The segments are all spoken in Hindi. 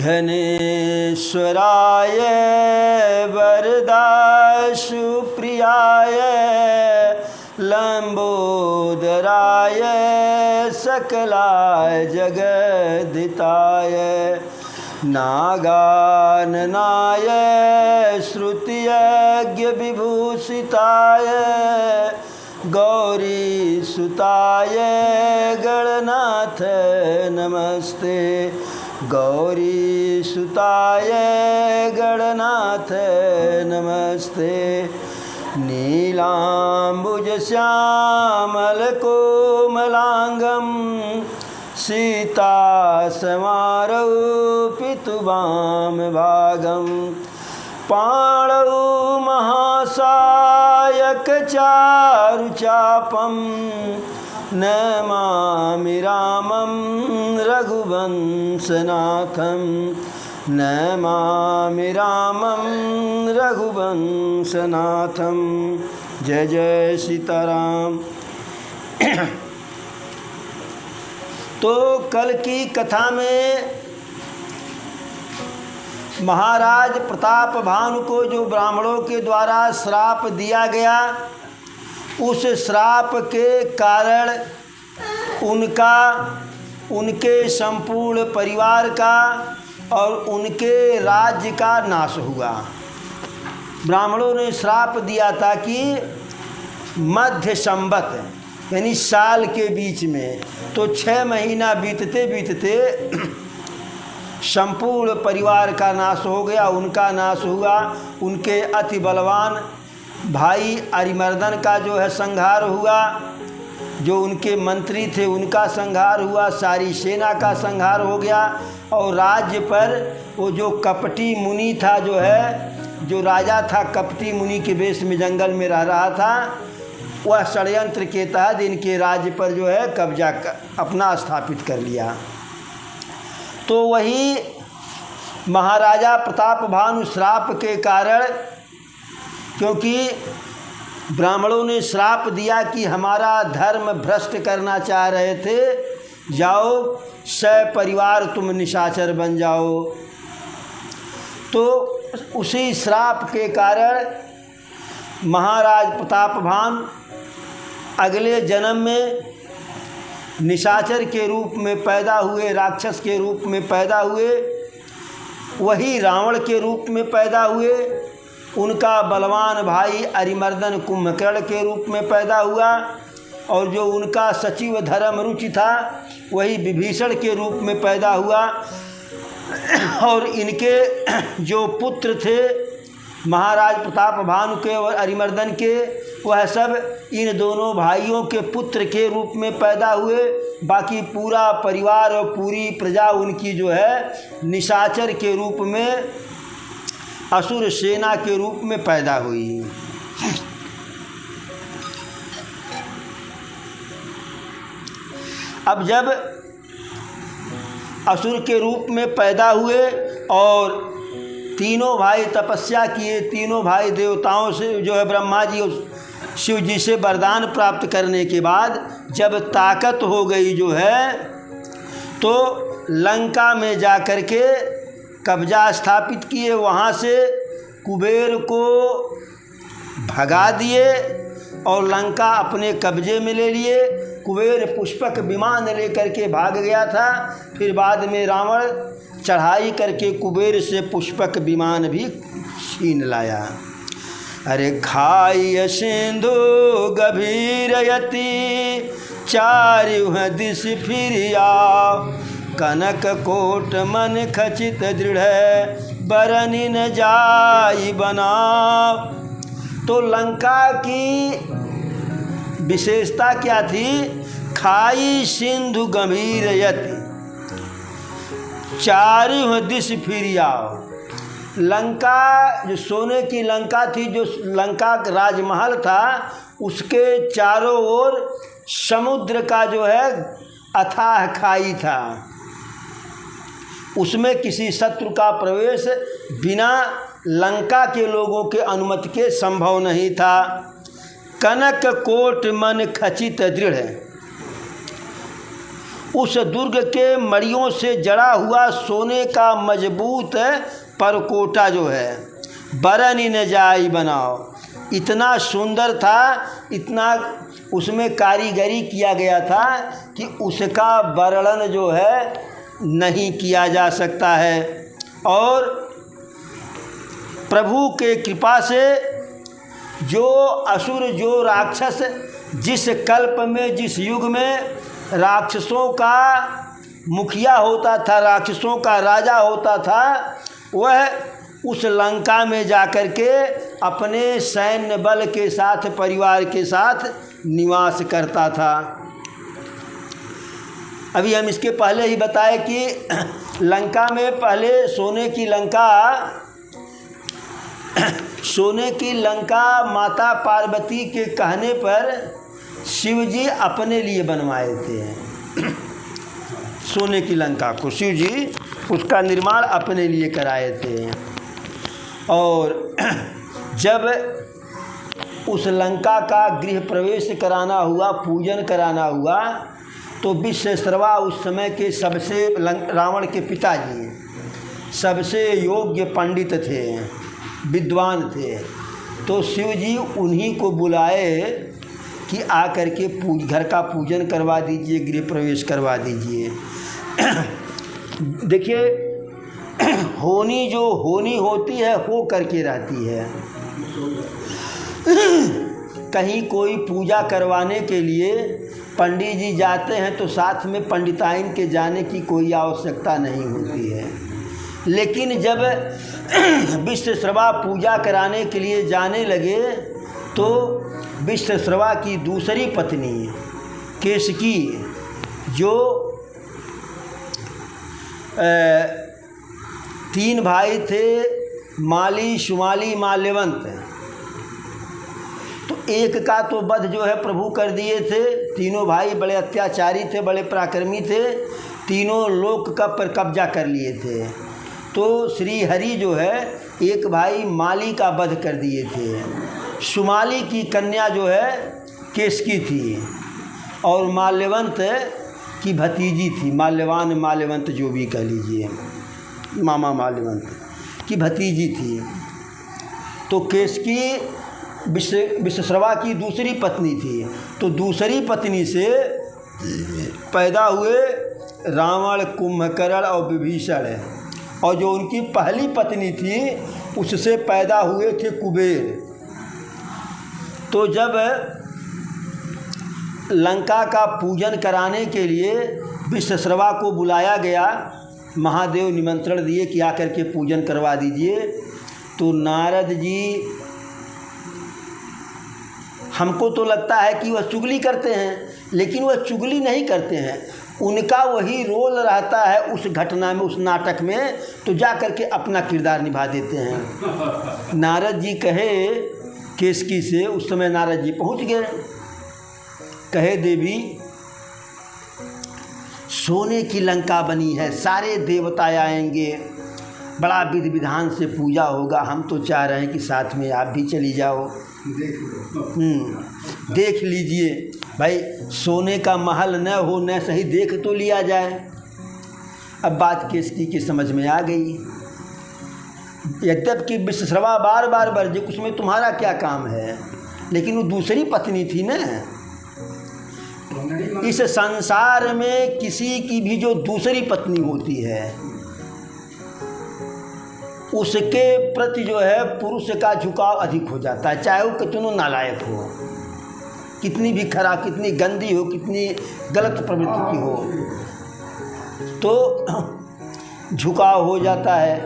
घनेश्वराय वरदाय सुप्रियाय लंबोदराय सकलाय जगद्धिताय नागाननाय श्रुतियज्ञ विभूषिताय गौरीसुताय गणनाथ नमस्ते गौरीसुताय गणनाथ नमस्ते नीलाम्बुजश्यामलकोमलाङ्गं सीतासमारोपितुवामभागं पाणौ महासायकचारुचापं नमामि रामं रघुवंशनाथं नमामि रामं रघुवंशनाथं। जय जय सीताराम। तो कल की कथा में महाराज प्रताप भानु को जो ब्राह्मणों के द्वारा श्राप दिया गया, उस श्राप के कारण उनका, उनके संपूर्ण परिवार का और उनके राज्य का नाश हुआ। ब्राह्मणों ने श्राप दिया था कि मध्य संवत यानी साल के बीच में, तो 6 महीना बीतते बीतते संपूर्ण परिवार का नाश हो गया, उनका नाश हुआ। उनके अति बलवान भाई अरिमर्दन का जो है संहार हुआ, जो उनके मंत्री थे उनका संहार हुआ, सारी सेना का संहार हो गया। और राज्य पर वो जो कपटी मुनि था, जो है जो राजा था कपटी मुनि के वेश में जंगल में रह रहा था, वह षड्यंत्र के तहत इनके राज्य पर जो है कब्जा अपना स्थापित कर लिया। तो वही महाराजा प्रताप भानु श्राप के कारण, क्योंकि ब्राह्मणों ने श्राप दिया कि हमारा धर्म भ्रष्ट करना चाह रहे थे, जाओ परिवार तुम निशाचर बन जाओ। तो उसी श्राप के कारण महाराज प्रताप भानु अगले जन्म में निशाचर के रूप में पैदा हुए, राक्षस के रूप में पैदा हुए, वही रावण के रूप में पैदा हुए। उनका बलवान भाई अरिमर्दन कुंभकर्ण के रूप में पैदा हुआ, और जो उनका सचिव धर्मरुचि था वही विभीषण के रूप में पैदा हुआ। और इनके जो पुत्र थे महाराज प्रताप भानु के और अरिमर्दन के, वह सब इन दोनों भाइयों के पुत्र के रूप में पैदा हुए। बाकी पूरा परिवार और पूरी प्रजा उनकी जो है निशाचर के रूप में, असुर सेना के रूप में पैदा हुई। अब जब असुर के रूप में पैदा हुए और तीनों भाई तपस्या किए, तीनों भाई देवताओं से जो है ब्रह्मा जी और शिव जी से वरदान प्राप्त करने के बाद जब ताकत हो गई जो है, तो लंका में जा कर के कब्जा स्थापित किए। वहाँ से कुबेर को भगा दिए और लंका अपने कब्जे में ले लिए। कुबेर पुष्पक विमान लेकर के भाग गया था, फिर बाद में रावण चढ़ाई करके कुबेर से पुष्पक विमान भी छीन लाया। अरे खाई सिंधु गभीर यति चारु दिश फिर आओ, कनक कोट मन खचित दृढ़ बरनि न जाई बनाओ। तो लंका की विशेषता क्या थी? खाई सिंधु गंभीर यति चारु दिश फिर आओ। लंका जो सोने की लंका थी, जो लंका का राजमहल था, उसके चारों ओर समुद्र का जो है अथाह खाई था। उसमें किसी शत्रु का प्रवेश बिना लंका के लोगों के अनुमति के संभव नहीं था। कनक कोट मन खचित दृढ़, उस दुर्ग के मड़ियों से जड़ा हुआ सोने का मजबूत परकोटा जो है बरन न जाई बनाओ, इतना सुंदर था, इतना उसमें कारीगरी किया गया था कि उसका वर्णन जो है नहीं किया जा सकता है। और प्रभु के कृपा से जो असुर, जो राक्षस, जिस कल्प में, जिस युग में राक्षसों का मुखिया होता था, राक्षसों का राजा होता था, वह उस लंका में जाकर के अपने सैन्य बल के साथ, परिवार के साथ निवास करता था। अभी हम इसके पहले ही बताए कि लंका में पहले सोने की लंका माता पार्वती के कहने पर शिव जी अपने लिए बनवाए थे। सोने की लंका को शिव जी उसका निर्माण अपने लिए कराए थे। और जब उस लंका का गृह प्रवेश कराना हुआ, पूजन कराना हुआ, तो विश्वश्रवा उस समय के सबसे, रावण के पिताजी सबसे योग्य पंडित थे, विद्वान थे। तो शिव जी उन्हीं को बुलाए कि आकर के घर का पूजन करवा दीजिए, गृह प्रवेश करवा दीजिए। देखिए, होनी जो होनी होती है हो करके रहती है। कहीं कोई पूजा करवाने के लिए पंडित जी जाते हैं तो साथ में पंडिताइन के जाने की कोई आवश्यकता नहीं होती है। लेकिन जब विश्वश्रवा पूजा कराने के लिए जाने लगे तो विश्वश्रवा की दूसरी पत्नी केसकी, जो 3 भाई थे, माली, शुमाली, माल्यवंत, तो एक का तो वध जो है प्रभु कर दिए थे। तीनों भाई बड़े अत्याचारी थे, बड़े पराक्रमी थे, तीनों लोक का पर कब्जा कर लिए थे। तो श्री हरि जो है एक भाई माली का वध कर दिए थे। शुमाली की कन्या जो है केसकी थी और माल्यवंत की भतीजी थी, माल्यवान, माल्यवंत जो भी कह लीजिए, मामा माल्यवंत की भतीजी थी। तो केसकी विश्वश्रवा की दूसरी पत्नी थी। तो दूसरी पत्नी से पैदा हुए रावण, कुंभकर्ण और विभीषण, और जो उनकी पहली पत्नी थी उससे पैदा हुए थे कुबेर। तो जब लंका का पूजन कराने के लिए विश्वश्रवा को बुलाया गया, महादेव निमंत्रण दिए कि आकर के पूजन करवा दीजिए, तो नारद जी, हमको तो लगता है कि वह चुगली करते हैं, लेकिन वह चुगली नहीं करते हैं, उनका वही रोल रहता है उस घटना में, उस नाटक में, तो जा कर के अपना किरदार निभा देते हैं। नारद जी कहे केसकी से, उस समय नारद जी पहुंच गए, कहे देवी सोने की लंका बनी है, सारे देवता आएंगे, बड़ा विधि विधान से पूजा होगा, हम तो चाह रहे हैं कि साथ में आप भी चली जाओ, देख लीजिए भाई, सोने का महल न हो न सही देख तो लिया जाए। अब बात केसकी की समझ में आ गई। यद्यपि विश्वश्रवा बार बार बरजे, उसमें तुम्हारा क्या काम है, लेकिन वो दूसरी पत्नी थी ना। इस संसार में किसी की भी जो दूसरी पत्नी होती है उसके प्रति जो है पुरुष का झुकाव अधिक हो जाता है, चाहे वो कितनों नालायक हो, कितनी भी खराब, कितनी गंदी हो, कितनी गलत प्रवृत्ति की हो, तो झुकाव हो जाता है।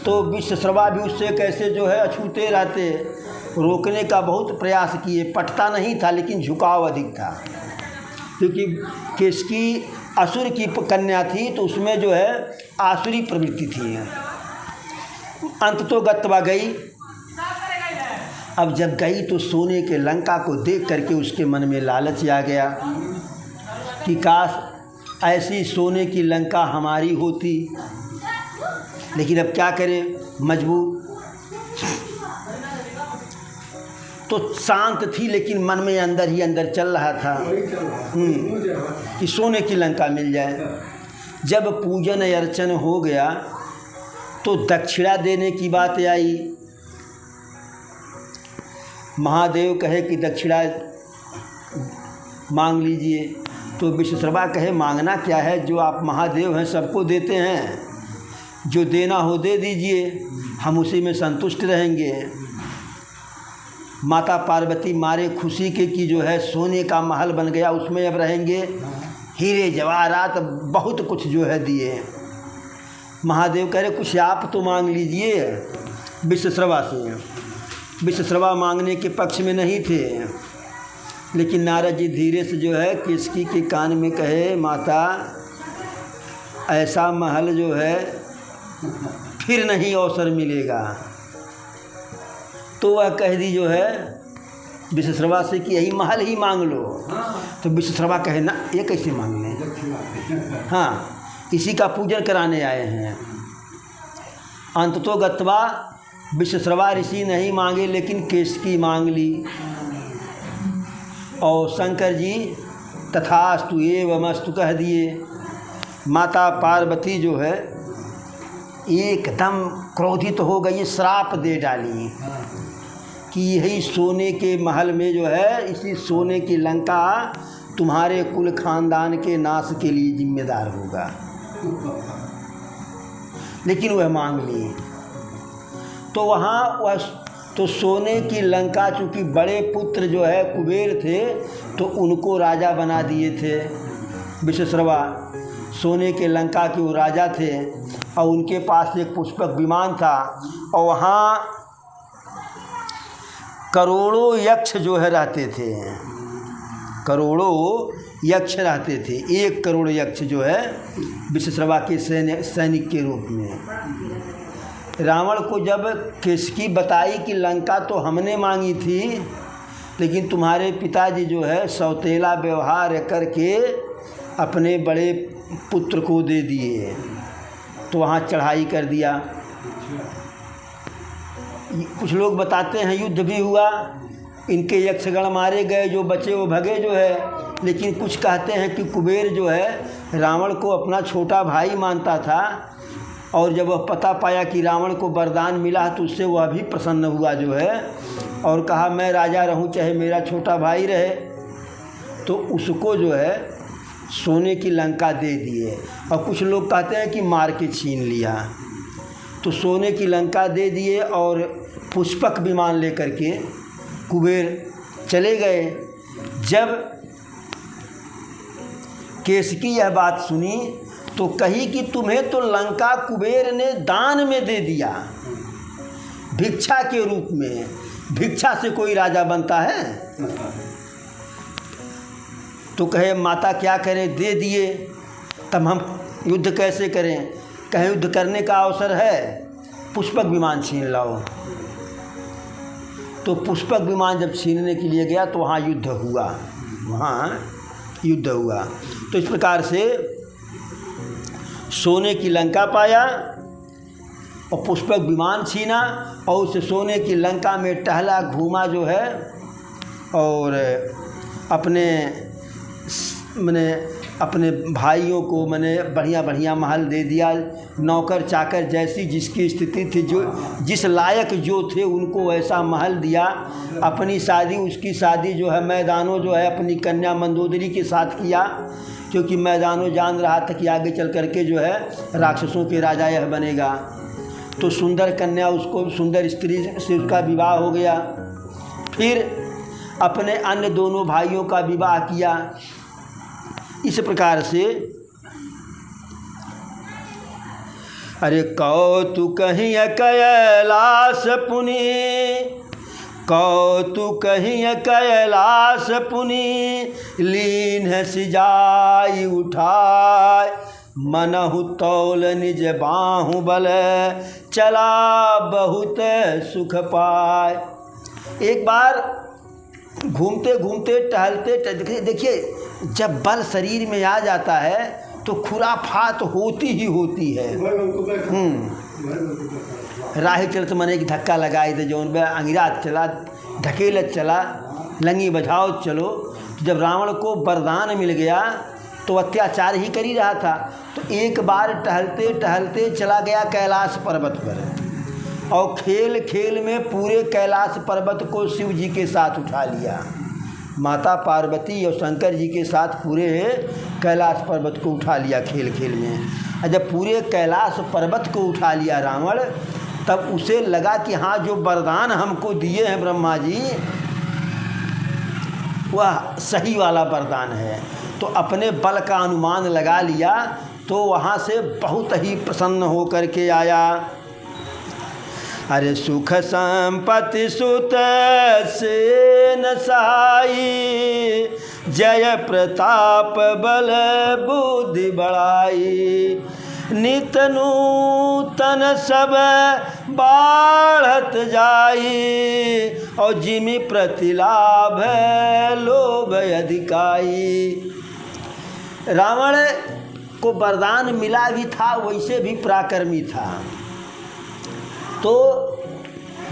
तो विश्वश्रवा भी उससे कैसे जो है अछूते रहते, रोकने का बहुत प्रयास किए, पटता नहीं था, लेकिन झुकाव अधिक था, क्योंकि केसकी असुर की कन्या थी, तो उसमें जो है आसुरी प्रवृत्ति थी। अंत तो गत्वा गई। अब जब गई तो सोने के लंका को देख करके उसके मन में लालच आ गया कि काश ऐसी सोने की लंका हमारी होती, लेकिन अब क्या करें, मजबूर। तो शांत थी, लेकिन मन में अंदर ही अंदर चल रहा था कि सोने की लंका मिल जाए। जब पूजन अर्चन हो गया तो दक्षिणा देने की बात आई। महादेव कहे कि दक्षिणा मांग लीजिए। तो विश्वश्रवा कहे मांगना क्या है, जो आप महादेव हैं सबको देते हैं, जो देना हो दे दीजिए, हम उसी में संतुष्ट रहेंगे। माता पार्वती मारे खुशी के कि जो है सोने का महल बन गया, उसमें अब रहेंगे, हीरे जवाहरात बहुत कुछ जो है दिए। महादेव कह रहे कुछ आप तो मांग लीजिए विश्वश्रवा से। विश्वश्रवा मांगने के पक्ष में नहीं थे, लेकिन नारद जी धीरे से जो है केसकी के कान में कहे माता ऐसा महल जो है फिर नहीं अवसर मिलेगा। तो वह कह दी जो है विश्वश्रवा से कि यही महल ही मांग लो। तो विश्वश्रवा कहे ना ये कैसे मांग लें, हाँ इसी का पूजन कराने आए हैं। अंततो गत्वा विश्वश्रवा ऋषि नहीं मांगे, लेकिन केसकी मांग ली। और शंकर जी तथास्तु एवमस्तु कह दिए। माता पार्वती जो है एकदम क्रोधित हो गई, श्राप दे डाली कि यही सोने के महल में जो है, इसी सोने की लंका तुम्हारे कुल खानदान के नाश के लिए जिम्मेदार होगा। लेकिन वह मांग ली। तो वहाँ वह तो सोने की लंका, चूँकि बड़े पुत्र जो है कुबेर थे तो उनको राजा बना दिए थे विश्वश्रवा। सोने के लंका के वो राजा थे और उनके पास एक पुष्पक विमान था, और वहाँ करोड़ों यक्ष जो है रहते थे, करोड़ों यक्ष रहते थे। 1 करोड़ यक्ष जो है विश्वश्रवा के सैनिक के रूप में। रावण को जब केसकी बताई कि लंका तो हमने मांगी थी, लेकिन तुम्हारे पिताजी जो है सौतेला व्यवहार करके अपने बड़े पुत्र को दे दिए, तो वहाँ चढ़ाई कर दिया। कुछ लोग बताते हैं युद्ध भी हुआ, इनके यक्षगण मारे गए, जो बचे वो भगे जो है। लेकिन कुछ कहते हैं कि कुबेर जो है रावण को अपना छोटा भाई मानता था, और जब वह पता पाया कि रावण को वरदान मिला तो उससे वह भी प्रसन्न हुआ जो है, और कहा मैं राजा रहूं चाहे मेरा छोटा भाई रहे। तो उसको जो है सोने की लंका दे दिए। और कुछ लोग कहते हैं कि मार के छीन लिया। तो सोने की लंका दे दिए और पुष्पक विमान लेकर के कुबेर चले गए। जब केसकी यह बात सुनी तो कही कि तुम्हें तो लंका कुबेर ने दान में दे दिया, भिक्षा के रूप में। भिक्षा से कोई राजा बनता है? तो कहे माता क्या करें, दे दिए, तब हम युद्ध कैसे करें? कहे युद्ध करने का अवसर है, पुष्पक विमान छीन लाओ। तो पुष्पक विमान जब छीनने के लिए गया तो वहाँ युद्ध हुआ, वहाँ युद्ध हुआ। तो इस प्रकार से सोने की लंका पाया और पुष्पक विमान छीना, और उस सोने की लंका में टहला घूमा जो है, और अपने भाइयों को बढ़िया बढ़िया महल दे दिया। नौकर चाकर जैसी जिसकी स्थिति थी, जो जिस लायक जो थे उनको वैसा महल दिया। अपनी शादी, उसकी शादी जो है मैदानों जो है अपनी कन्या मंदोदरी के साथ किया, क्योंकि मैदानों जान रहा था कि आगे चल करके जो है राक्षसों के राजा यह बनेगा। तो सुंदर कन्या, उसको सुंदर स्त्री से उसका विवाह हो गया। फिर अपने अन्य दोनों भाइयों का विवाह किया। इस प्रकार से अरे कौतुक ही कैलाश पुनि, कौतुक ही कैलाश पुनि, लीन सिजाई उठाए, मनहु तौल निज बाहु बल, चला बहुत सुख पाए। एक बार घूमते घूमते टहलते, देखिए जब बल शरीर में आ जाता है तो खुराफात होती ही होती है। राही चलत मने की धक्का लगाई दे जौन बे अंगिरात चला ढकेलत चला लंगी बजाओ चलो। जब रावण को वरदान मिल गया तो अत्याचार ही कर ही रहा था। तो एक बार टहलते टहलते चला गया कैलाश पर्वत पर और खेल खेल में पूरे कैलाश पर्वत को शिव जी के साथ उठा लिया। माता पार्वती और शंकर जी के साथ पूरे कैलाश पर्वत को उठा लिया खेल खेल में। और जब पूरे कैलाश पर्वत को उठा लिया रावण, तब उसे लगा कि हाँ जो वरदान हमको दिए हैं ब्रह्मा जी वह सही वाला वरदान है। तो अपने बल का अनुमान लगा लिया तो वहाँ से बहुत ही प्रसन्न हो कर के आया। अरे सुख संपत्ति सुत से न सहाई, जय प्रताप बल बुद्धि बढ़ाई। नित नूतन सब बाढ़त जाई, और जिमि प्रतिलाभ लोभ अधिकाई। रावण को वरदान मिला भी था, वैसे भी पराक्रमी था। तो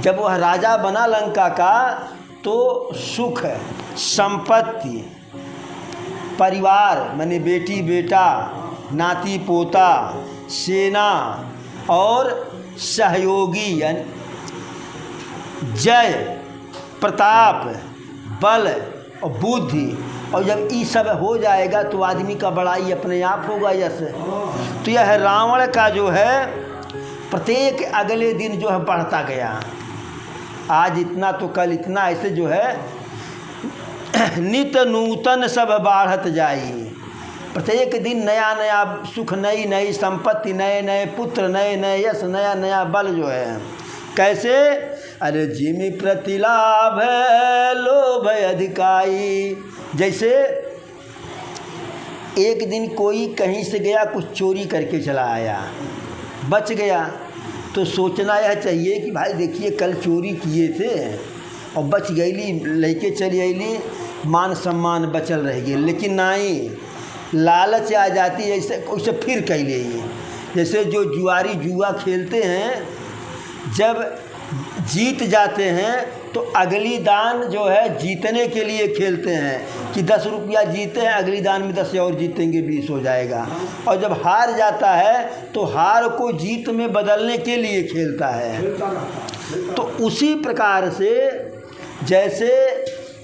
जब वह राजा बना लंका का तो सुख संपत्ति परिवार माने बेटी बेटा नाती पोता सेना और सहयोगी यानी जय प्रताप बल और बुद्धि, और जब ये सब हो जाएगा तो आदमी का बड़ाई अपने आप होगा यश। तो यह रावण का जो है प्रत्येक अगले दिन जो है बढ़ता गया। आज इतना तो कल इतना, ऐसे जो है नित नूतन सब बाढ़त जाई। प्रत्येक दिन नया नया सुख, नई नई संपत्ति, नए नए पुत्र, नए नए यश, नया नया बल जो है। कैसे? अरे जिमि प्रतिलाभ लोभ अधिकाई। जैसे एक दिन कोई कहीं से गया कुछ चोरी करके चला आया, बच गया, तो सोचना यह चाहिए कि भाई देखिए कल चोरी किए थे और बच गईली, लेके चली आईली, मान सम्मान बचल रह गई। लेकिन नहीं, लालच आ जाती है ऐसे उसे फिर कह ले। जैसे जो जुआरी जुआ खेलते हैं, जब जीत जाते हैं तो अगली दान जो है जीतने के लिए खेलते हैं कि 10 रुपया जीते हैं, अगली दान में 10 और जीतेंगे 20 हो जाएगा। और जब हार जाता है तो हार को जीत में बदलने के लिए खेलता है। तो उसी प्रकार से जैसे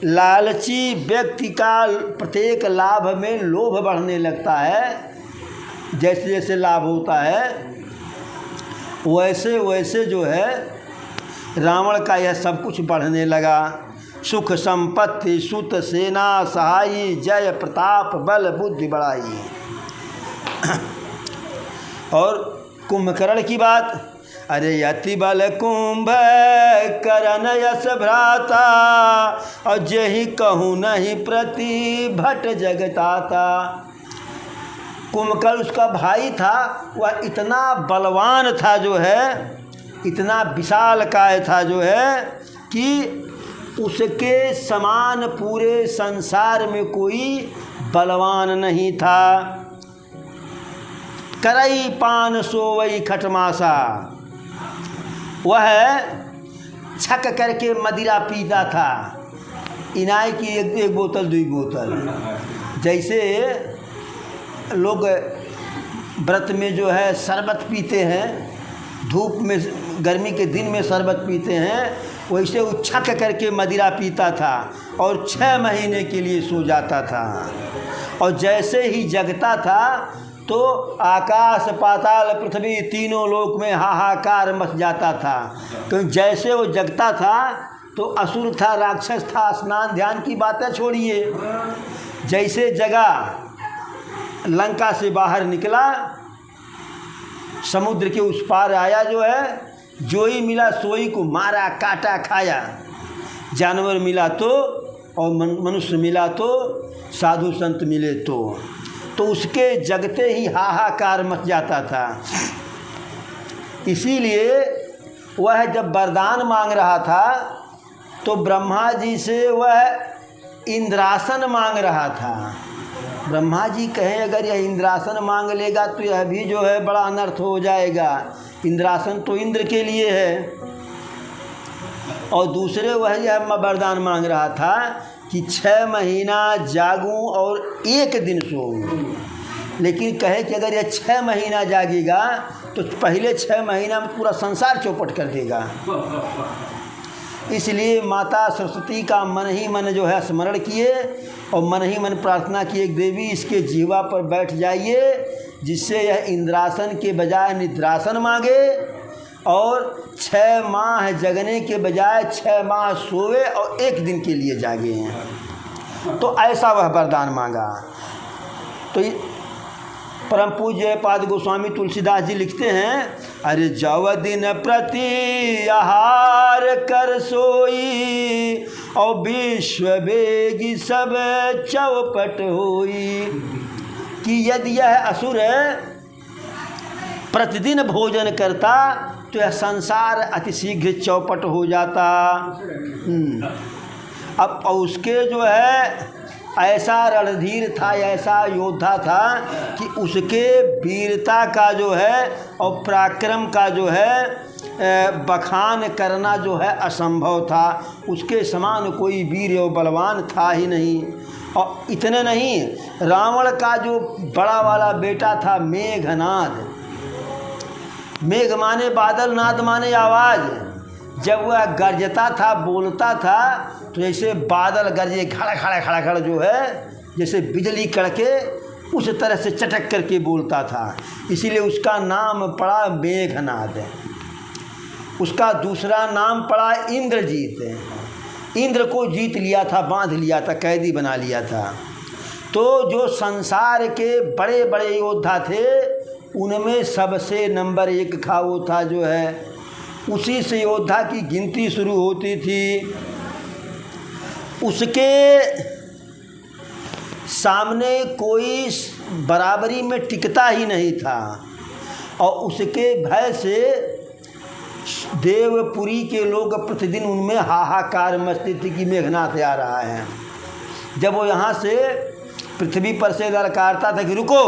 लालची व्यक्ति का प्रत्येक लाभ में लोभ बढ़ने लगता है, जैसे जैसे लाभ होता है वैसे वैसे जो है रावण का यह सब कुछ बढ़ने लगा। सुख संपत्ति सुत सेना सहाई, जय प्रताप बल बुद्धि बढ़ाई। और कुंभकर्ण की बात, अरे यति बल कुंभ करन यश भ्राता, और जही कहूँ नहीं प्रति भट जगताता। कुंभकर्ण उसका भाई था, वह इतना बलवान था जो है, इतना विशाल काय था जो है कि उसके समान पूरे संसार में कोई बलवान नहीं था। करई पान सोवई खटमासा, वह छक करके मदिरा पीता था, इनाय की एक बोतल 2 बोतल। जैसे लोग व्रत में जो है शरबत पीते हैं, धूप में गर्मी के दिन में शरबत पीते हैं, वैसे वो छक करके मदिरा पीता था और 6 महीने के लिए सो जाता था। और जैसे ही जगता था तो आकाश पाताल पृथ्वी तीनों लोक में हाहाकार मच जाता था। तो जैसे वो जगता था तो असुर था, राक्षस था, स्नान ध्यान की बातें छोड़िए, जैसे जगा लंका से बाहर निकला, समुद्र के उस पार आया जो है, जो ही मिला सोई को मारा काटा खाया। जानवर मिला तो और मनुष्य मिला तो, साधु संत मिले तो उसके जगते ही हाहाकार मच जाता था। इसीलिए वह जब वरदान मांग रहा था तो ब्रह्मा जी से वह इंद्रासन मांग रहा था। ब्रह्मा जी कहें अगर यह इंद्रासन मांग लेगा तो यह भी जो है बड़ा अनर्थ हो जाएगा, इंद्रासन तो इंद्र के लिए है, और दूसरे वह यह वरदान मांग रहा था कि 6 महीना जागूं और 1 दिन सोऊं। लेकिन कहे कि अगर यह 6 महीना जागेगा तो पहले 6 महीना में पूरा संसार चौपट कर देगा। इसलिए माता सरस्वती का मन ही मन जो है स्मरण किए और मन ही मन प्रार्थना किए, देवी इसके जीवा पर बैठ जाइए, जिससे यह इंद्रासन के बजाय निद्रासन मांगे और 6 माह जगने के बजाय 6 माह सोए और 1 दिन के लिए जागे हैं। तो ऐसा वह वरदान मांगा। तो परम पूज्य पाद गोस्वामी तुलसीदास जी लिखते हैं, अरे जव दिन प्रति आहार कर सोई और विश्व बेगी सब चौपट होई, कि यदि यह असुर प्रतिदिन भोजन करता तो यह संसार अतिशीघ्र चौपट हो जाता। अब उसके जो है ऐसा रणधीर था, ऐसा योद्धा था कि उसके वीरता का जो है और पराक्रम का जो है बखान करना जो है असंभव था। उसके समान कोई वीर और बलवान था ही नहीं। और इतने नहीं, रावण का जो बड़ा वाला बेटा था मेघनाद, मेघ माने बादल, नाद माने आवाज़, जब वह गरजता था, बोलता था तो जैसे बादल गरजे खड़ा जो है, जैसे बिजली कड़के, उस तरह से चटक करके बोलता था। इसीलिए उसका नाम पड़ा मेघनाद। उसका दूसरा नाम पड़ा इंद्रजीत। इंद्र को जीत लिया था, बांध लिया था, कैदी बना लिया था। तो जो संसार के बड़े बड़े योद्धा थे उनमें सबसे नंबर 1 था वो था जो है, उसी से योद्धा की गिनती शुरू होती थी। उसके सामने कोई बराबरी में टिकता ही नहीं था और उसके भय से देवपुरी के लोग प्रतिदिन उनमें हाहाकार मचती थी कि मेघनाथ आ रहा है। जब वो यहाँ से पृथ्वी पर से ललकारता था कि रुको,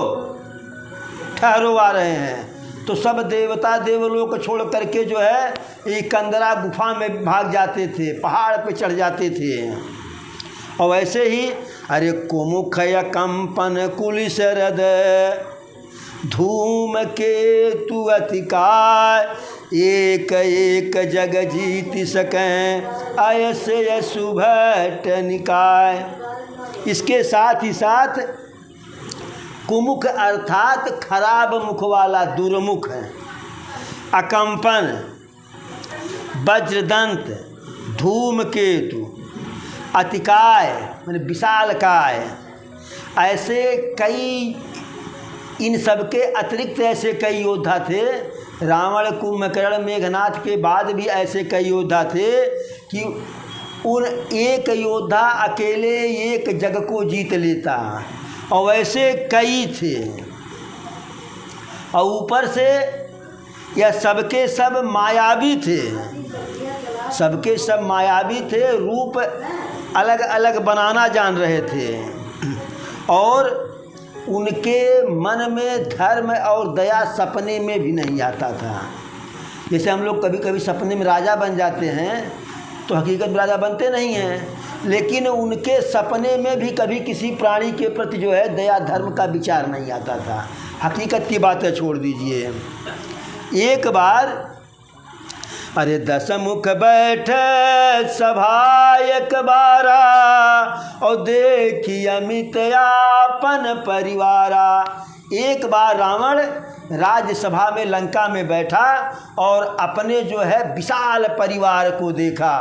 ठहरो, आ रहे हैं, तो सब देवता देवलोक छोड़ करके जो है एक कंदरा गुफा में भाग जाते थे, पहाड़ पे चढ़ जाते थे। और वैसे ही अरे कुमुख कंपन कुलिस रद धूम के तु अतिकाय एक एक जग जीत सकें ऐसे सुभट निकाय। इसके साथ ही साथ कुमुख अर्थात खराब मुख वाला, दुर्मुख है, अकंपन, वज्रदंत, धूमकेतु, अतिकाय माने विशालकाय, ऐसे कई, इन सब के अतिरिक्त ऐसे कई योद्धा थे। रावण, कुंभकर्ण, मेघनाथ के बाद भी ऐसे कई योद्धा थे कि उन एक योद्धा अकेले एक जग को जीत लेता, और वैसे कई थे। और ऊपर से यह सबके सब मायावी थे, सबके सब मायावी थे, रूप अलग अलग बनाना जान रहे थे, और उनके मन में धर्म और दया सपने में भी नहीं आता था। जैसे हम लोग कभी कभी सपने में राजा बन जाते हैं तो हकीकत में राजा बनते नहीं हैं, लेकिन उनके सपने में भी कभी किसी प्राणी के प्रति जो है दया धर्म का विचार नहीं आता था। हकीकत की बातें छोड़ दीजिए। एक बार अरे 10 मुख बैठ सभा एक बारा और देखी अमित आपन परिवारा। एक बार रावण राज्यसभा में लंका में बैठा और अपने जो है विशाल परिवार को देखा।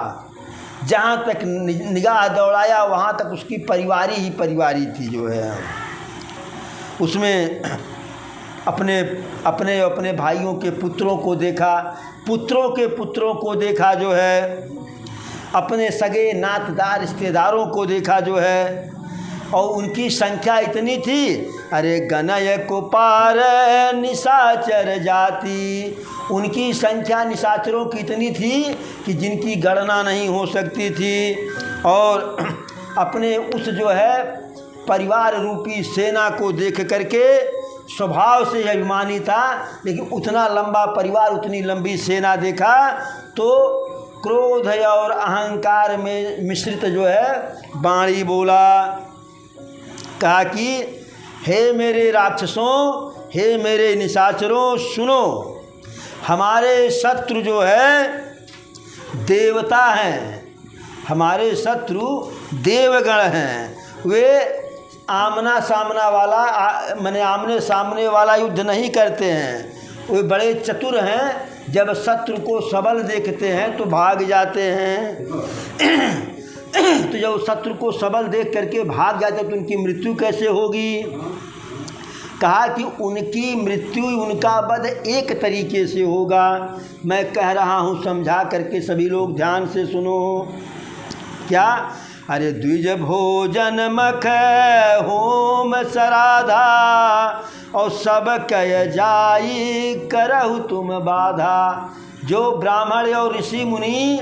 जहाँ तक निगाह दौड़ाया वहाँ तक उसकी परिवारी ही परिवारी थी जो है। उसमें अपने अपने अपने भाइयों के पुत्रों को देखा, पुत्रों के पुत्रों को देखा जो है, अपने सगे नातदार रिश्तेदारों को देखा जो है, और उनकी संख्या इतनी थी, अरे गणय को पार निशाचर जाति। उनकी संख्या निशाचरों की इतनी थी कि जिनकी गणना नहीं हो सकती थी। और अपने उस जो है परिवार रूपी सेना को देख करके स्वभाव से अभिमानी था, लेकिन उतना लंबा परिवार, उतनी लंबी सेना देखा तो क्रोध और अहंकार में मिश्रित जो है वाणी बोला। कहा कि हे मेरे राक्षसों, हे मेरे निशाचरों, सुनो, हमारे शत्रु जो है देवता हैं, हमारे शत्रु देवगण हैं। वे आमना सामना वाला माने आमने सामने वाला युद्ध नहीं करते हैं, वे बड़े चतुर हैं। जब शत्रु को सबल देखते हैं तो भाग जाते हैं। तो जब शत्रु को सबल देख करके भाग जाते हैं तो उनकी मृत्यु कैसे होगी? कहा कि उनकी मृत्यु, उनका वध एक तरीके से होगा। मैं कह रहा हूँ, समझा करके सभी लोग ध्यान से सुनो। क्या? अरे द्विज भोजन मख होम सराधा, और सब कह जाई करहु तुम बाधा। जो ब्राह्मण और ऋषि मुनि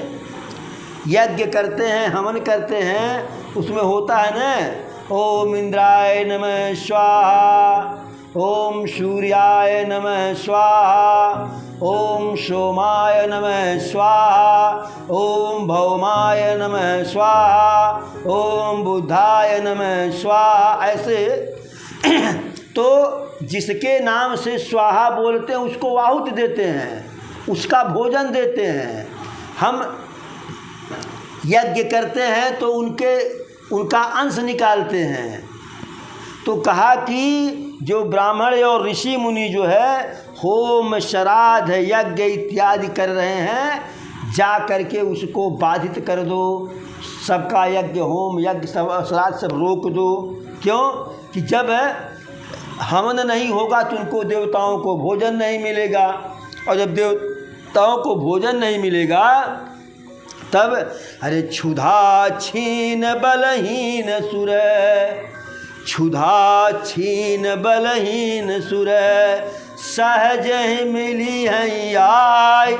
यज्ञ करते हैं, हवन करते हैं, उसमें होता है न, ओम इंद्राय नमः स्वाहा, ओम सूर्याय नमः स्वाहा, ओम सोमाय नमः स्वाहा, ओम भौमाय नमः स्वाहा, ओम बुधाय नमः स्वाहा। ऐसे तो जिसके नाम से स्वाहा बोलते हैं उसको आहुति देते हैं, उसका भोजन देते हैं। हम यज्ञ करते हैं तो उनका अंश निकालते हैं। तो कहा कि जो ब्राह्मण और ऋषि मुनि जो है होम श्राद्ध यज्ञ इत्यादि कर रहे हैं, जा करके उसको बाधित कर दो। सबका यज्ञ होम यज्ञ सब श्राद्ध सब रोक दो। क्यों? कि जब हवन नहीं होगा तो उनको देवताओं को भोजन नहीं मिलेगा, और जब देवताओं को भोजन नहीं मिलेगा तब अरे क्षुधा छीन बलहीन सुर, क्षुधा छीन बलहीन सुर, सहज ही मिली हैं आय,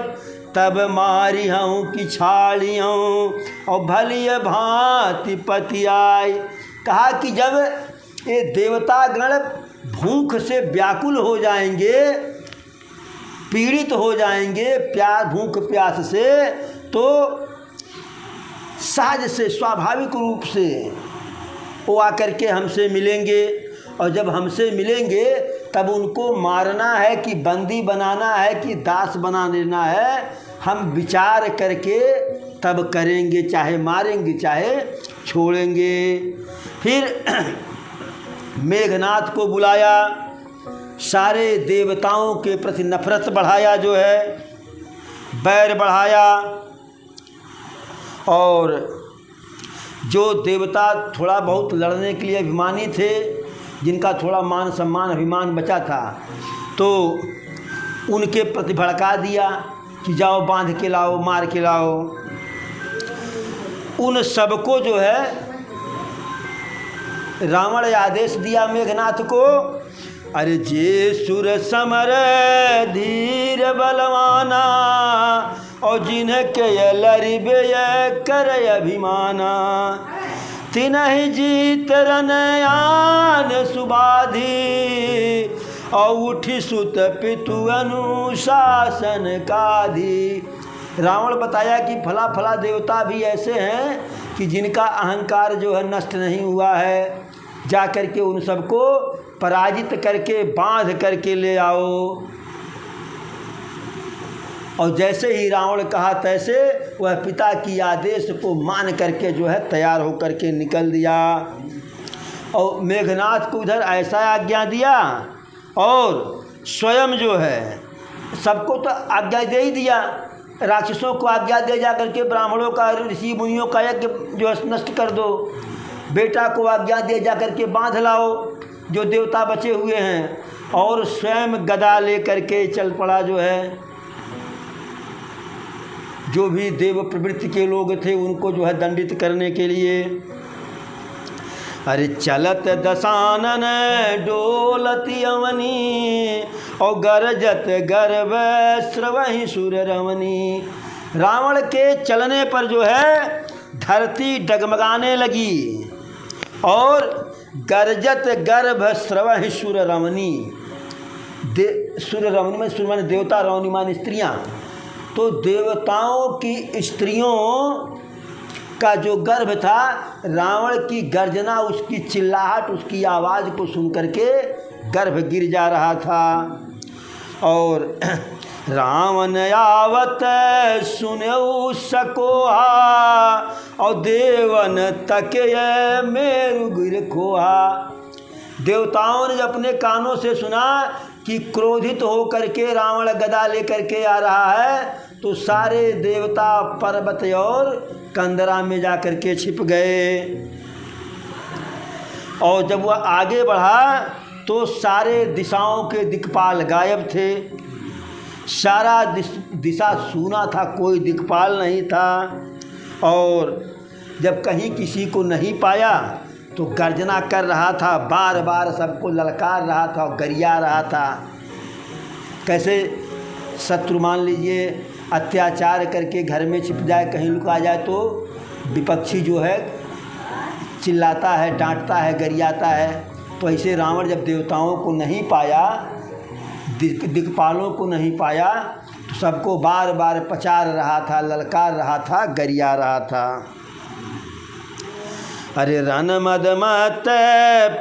तब मारी हूँ कि छाड़ी हूँ, और भलिय भांति पति आय। कहा कि जब ये देवता गण भूख से व्याकुल हो जाएंगे, पीड़ित हो जाएंगे भूख प्यास से, तो सहज से स्वाभाविक रूप से वो आकर के हमसे मिलेंगे, और जब हमसे मिलेंगे तब उनको मारना है कि बंदी बनाना है कि दास बना देना है, हम विचार करके तब करेंगे, चाहे मारेंगे चाहे छोड़ेंगे। फिर मेघनाथ को बुलाया, सारे देवताओं के प्रति नफरत बढ़ाया, जो है बैर बढ़ाया, और जो देवता थोड़ा बहुत लड़ने के लिए अभिमानी थे, जिनका थोड़ा मान सम्मान अभिमान बचा था, तो उनके प्रति भड़का दिया कि जाओ बांध के लाओ, मार के लाओ। उन सबको जो है रावण आदेश दिया मेघनाथ को, अरे जे सुर समर धीर बलवाना, और जिनके लरिबे कर अभिमाना, तिनहि जीत रनयान सुबाधी, और उठी सुत पितु अनुशासन काधी। रावण बताया कि फला फला देवता भी ऐसे हैं कि जिनका अहंकार जो है नष्ट नहीं हुआ है, जा करके उन सबको पराजित करके बांध करके ले आओ। और जैसे ही रावण कहा तैसे वह पिता की आदेश को मान करके जो है तैयार होकर के निकल दिया। और मेघनाथ को उधर ऐसा आज्ञा दिया, और स्वयं जो है सबको तो आज्ञा दे ही दिया, राक्षसों को आज्ञा दे जा करके ब्राह्मणों का ऋषि मुनियों का यज्ञ जो है नष्ट कर दो, बेटा को आज्ञा दे जा करके बांध लाओ जो देवता बचे हुए हैं, और स्वयं गदा ले करके चल पड़ा जो है। जो भी देव प्रवृत्ति के लोग थे उनको जो है दंडित करने के लिए। अरे चलत दशानन डोलती अवनी, और गरजत गर्भ स्रवहि सुर रमनी। रावण के चलने पर जो है धरती डगमगाने लगी, और गरजत गर्भ स्रवहि सुर रमनी, सूर्य रमणी में, सूर्य माने देवता, रमणी माने स्त्रियाँ, तो देवताओं की स्त्रियों का जो गर्भ था, रावण की गर्जना, उसकी चिल्लाहट, उसकी आवाज़ को सुन करके गर्भ गिर जा रहा था। और रावण आवत सुनऊ सकोहा और देवन तके मेरु गिर खोहा। देवताओं ने अपने कानों से सुना कि क्रोधित होकर के रावण गदा लेकर के आ रहा है, तो सारे देवता पर्वत और कंदरा में जा कर के छिप गए। और जब वह आगे बढ़ा तो सारे दिशाओं के दिक्पाल गायब थे, सारा दिशा सूना था, कोई दिक्पाल नहीं था। और जब कहीं किसी को नहीं पाया तो गर्जना कर रहा था, बार बार सबको ललकार रहा था और गरिया रहा था। कैसे शत्रु मान लीजिए अत्याचार करके घर में छिप जाए, कहीं लुका जाए, तो विपक्षी जो है चिल्लाता है, डांटता है, गरियाता है। तो ऐसे रावण जब देवताओं को नहीं पाया, दिक्पालों को नहीं पाया, तो सबको बार बार पचार रहा था, ललकार रहा था, गरिया रहा था। अरे रन मद मत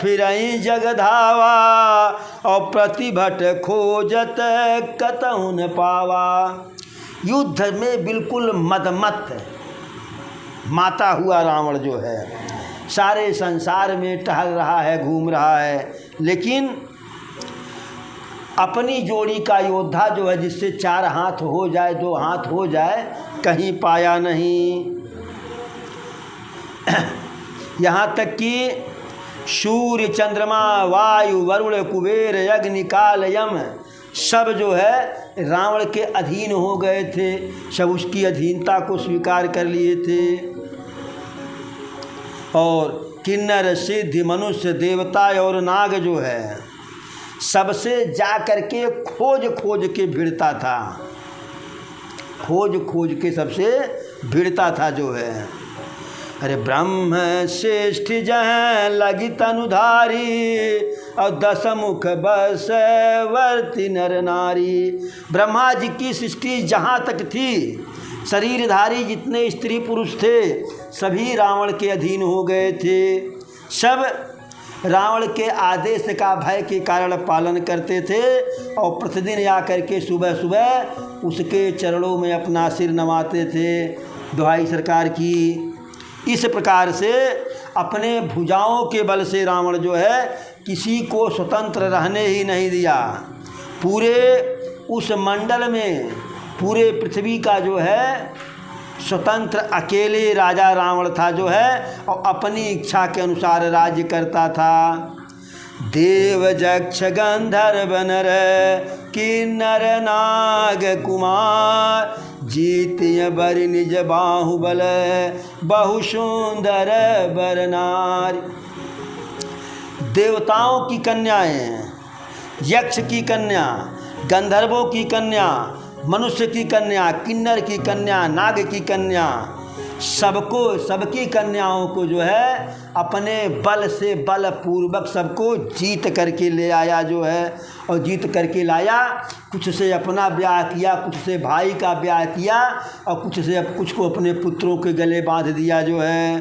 फिरई जग धावा और प्रतिभट खोजत कतहु न पावा। युद्ध में बिल्कुल मदमत माता हुआ रावण जो है सारे संसार में टहल रहा है, घूम रहा है, लेकिन अपनी जोड़ी का योद्धा जो है, जिससे 4 हाथ हो जाए, 2 हाथ हो जाए, कहीं पाया नहीं। यहाँ तक कि सूर्य, चंद्रमा, वायु, वरुण, कुबेर, अग्नि, काल, यम सब जो है रावण के अधीन हो गए थे, सब उसकी अधीनता को स्वीकार कर लिए थे। और किन्नर, सिद्ध, मनुष्य, देवता और नाग जो है सबसे जा कर के खोज खोज के भिड़ता था, खोज खोज के सबसे भिड़ता था जो है। अरे ब्रह्म श्रेष्ठ जह लगी तनुधारी और 10 मुख बस वर्ती नर नारी। ब्रह्मा जी की सृष्टि जहाँ तक थी, शरीरधारी जितने स्त्री पुरुष थे सभी रावण के अधीन हो गए थे। सब रावण के आदेश का भय के कारण पालन करते थे और प्रतिदिन आकर के सुबह सुबह उसके चरणों में अपना सिर नवाते थे, दुहाई सरकार की। इस प्रकार से अपने भुजाओं के बल से रावण जो है किसी को स्वतंत्र रहने ही नहीं दिया। पूरे उस मंडल में, पूरे पृथ्वी का जो है स्वतंत्र अकेले राजा रावण था जो है, और अपनी इच्छा के अनुसार राज्य करता था। देव जक्ष गंधर्व नर किन्नर नाग कुमार जीतिय बर निज बाहुबल बहु सुंदर बर नारी। देवताओं की कन्याएं, यक्ष की कन्या, गंधर्वों की कन्या, मनुष्य की कन्या, किन्नर की कन्या, नाग की कन्या, सबको, सबकी कन्याओं को जो है अपने बल से बलपूर्वक सबको जीत करके ले आया जो है। और जीत करके लाया, कुछ से अपना ब्याह किया, कुछ से भाई का ब्याह किया और कुछ को अपने पुत्रों के गले बांध दिया जो है।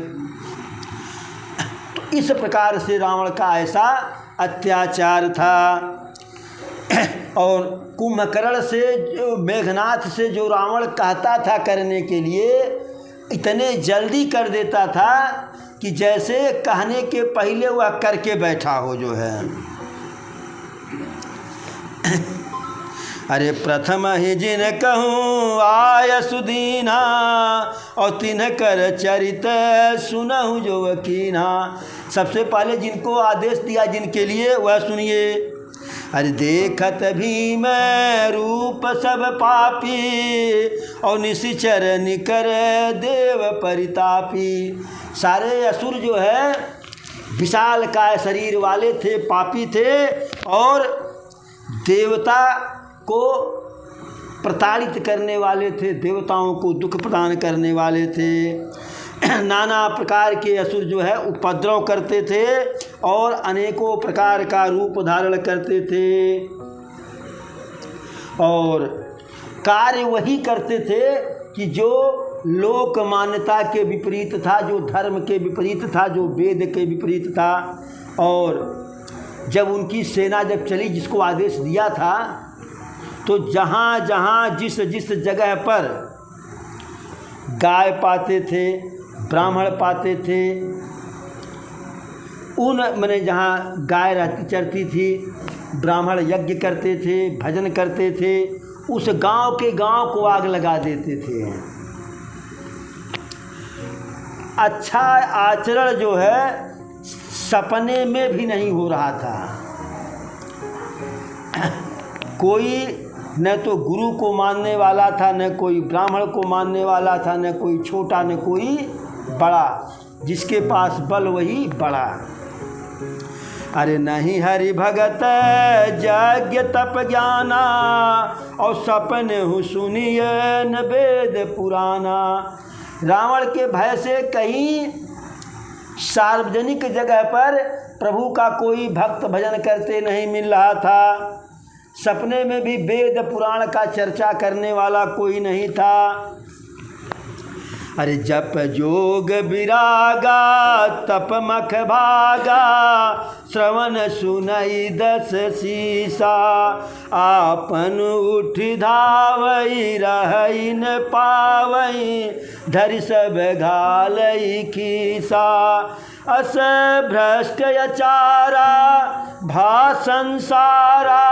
तो इस प्रकार से रावण का ऐसा अत्याचार था। और कुंभकर्ण से, जो मेघनाथ से जो रावण कहता था करने के लिए, इतने जल्दी कर देता था कि जैसे कहने के पहले वह करके बैठा हो जो है। अरे प्रथम ही जिन कहूँ आय सुदीना और तिन्ह कर चरित सुनहु जो वकीना। सबसे पहले जिनको आदेश दिया जिनके लिए, वह सुनिए। अरे देखत भीम रूप सब पापी और निशिचर निकर देव परितापी। सारे असुर जो है विशाल काय शरीर वाले थे, पापी थे और देवता को प्रताड़ित करने वाले थे, देवताओं को दुख प्रदान करने वाले थे। नाना प्रकार के असुर जो है उपद्रव करते थे और अनेकों प्रकार का रूप धारण करते थे। और कार्य वही करते थे कि जो लोक मान्यता के विपरीत था, जो धर्म के विपरीत था, जो वेद के विपरीत था। और जब उनकी सेना जब चली, जिसको आदेश दिया था, तो जहाँ जहाँ जिस जिस जगह पर गाय पाते थे, ब्राह्मण पाते थे, उन मैंने जहाँ गाय रहती चरती थी, ब्राह्मण यज्ञ करते थे, भजन करते थे, उस गांव के गांव को आग लगा देते थे। अच्छा आचरण जो है सपने में भी नहीं हो रहा था। कोई न तो गुरु को मानने वाला था, न कोई ब्राह्मण को मानने वाला था, न कोई छोटा न कोई बड़ा, जिसके पास बल वही बड़ा। अरे नहीं हरि भगत यज्ञ तप ज्ञाना, और सपने हूँ सुनिए न वेद पुराना। रावण के भय से कहीं सार्वजनिक जगह पर प्रभु का कोई भक्त भजन करते नहीं मिल रहा था। सपने में भी वेद पुराण का चर्चा करने वाला कोई नहीं था। अरे जप जोग विरागा तप मख भागा, श्रवण सुनई दस सीसा। आपन उठ धावई रहई न पावई, धरि सब घालई खीसा। अस भ्रष्ट अचारा भा संसारा,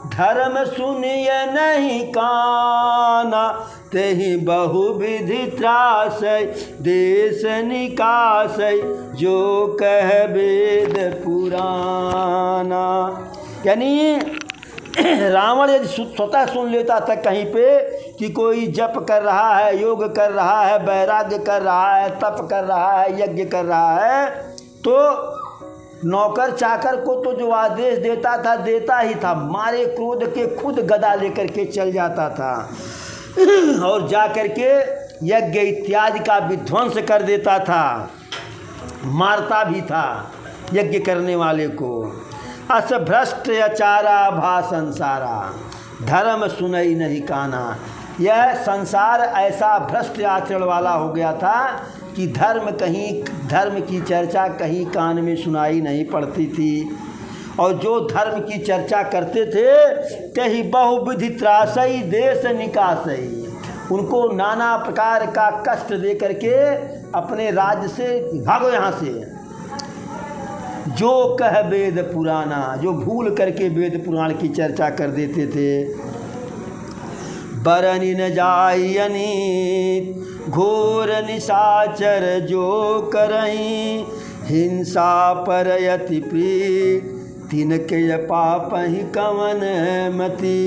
धर्म सुनिय नहीं काना। तेहि बहुविधि त्रास देश निकास, जो कह वेद पुराना। यानी रावण यदि स्वतः सुन लेता था कहीं पे कि कोई जप कर रहा है, योग कर रहा है, वैराग्य कर रहा है, तप कर रहा है, यज्ञ कर रहा है, तो नौकर चाकर को तो जो आदेश देता था देता ही था, मारे क्रोध के खुद गदा लेकर के चल जाता था और जा कर के यज्ञ इत्यादि का विध्वंस कर देता था, मारता भी था यज्ञ करने वाले को। अस भ्रष्ट अचारा भा संसारा, धर्म सुनई नहीं काना। यह संसार ऐसा भ्रष्ट आचरण वाला हो गया था कि धर्म की चर्चा कहीं कान में सुनाई नहीं पड़ती थी। और जो धर्म की चर्चा करते थे कहीं बहुविधि त्रासई देश निकासई, उनको नाना प्रकार का कष्ट दे करके अपने राज्य से भागो यहाँ से। जो कह वेद पुराना, जो भूल करके वेद पुराण की चर्चा कर देते थे। बरनि न जायनी घोर निशाचर, जो करहीं हिंसा पर यति प्रीत, तिनके पाप ही कवन मति।